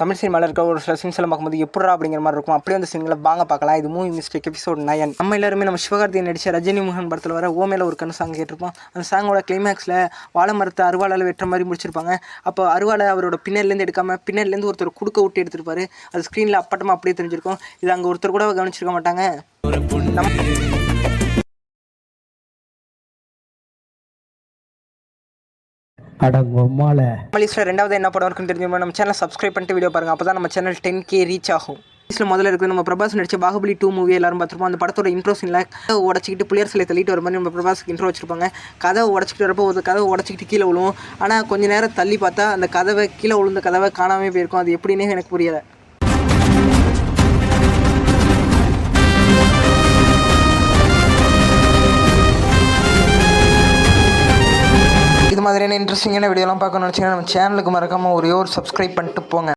தமிழ் சினிமாவில் இருக்க ஒரு சில சீன்ஸ்லாம் பார்க்கும்போது எப்படா அப்படிங்கிற மாதிரி இருக்கும். அப்படியே அந்த சீன்களை வாங்க பார்க்கலாம். இது மூவி மிஸ்டேக் எபிசோட் 9. நம்ம எல்லாருமே நம்ம சிவகார்த்திகேயன் நடிச்ச ரஜினி முருகன் படத்தில் வர ஓ மேல ஒரு கண்ணு சாங் கேட்டிருப்போம். அந்த சாங்கோட கிளைமேக்ஸில் வாழை மரத்தை அருவாளால் வெட்டுற மாதிரி முடிச்சிருப்பாங்க. அப்போ அருவாளை அவரோட பின்னர்லேருந்து எடுக்காமல் பின்னர்லேருந்து ஒருத்தர் குடுக்க விட்டு எடுத்துருப்பாரு. அது ஸ்க்ரீனில் அப்பட்டமாக அப்படியே தெரிஞ்சிருக்கும். இது அங்கே ஒருத்தர் கூட கவனிச்சிருக்க மாட்டாங்க. லிஸ்ட்டில் ரெண்டாவது என்ன படம் இருக்குன்னு தெரிஞ்சுமா நம்ம சேனல் சப்ஸ்கிரைப் பண்ணிட்டு வீடியோ பாருங்கள். அப்போ தான் நம்ம சேனல் 10K ரீச் ஆகும். லிஸ்ட்டில் முதல்ல இருக்குது நம்ம பிரபாஸ் நடிச்ச பாகுபலி 2 மூவி எல்லாரும் பார்த்துருப்போம். அந்த படத்தோட இன்ட்ரோ சீனில் உடச்சிக்கிட்டு புளியர் சிலை தள்ளிட்டு வர மாதிரி நம்ம பிரபாஸுக்கு இன்ட்ரோ வச்சிருப்பாங்க. கதவை உடச்சிக்கிட்டு வரப்போ ஒரு கதவை உடச்சிக்கிட்டு கீழே விழுவும். ஆனால் கொஞ்சம் நேரம் தள்ளி பார்த்தா அந்த கதவை கீழே விழுந்த கதவை காணாமே போயிருக்கும். அது எப்படின்னே எனக்கு புரியலை. இது மாதிரியான இன்ட்ரெஸ்டிங்கான வீடியோலாம் பார்க்கணும்னு நினச்சிங்கன்னா நம்ம சேனலுக்கு மறக்காமல் ஒரே ஒரு சப்ஸ்கிரைப் பண்ணிட்டு போங்க.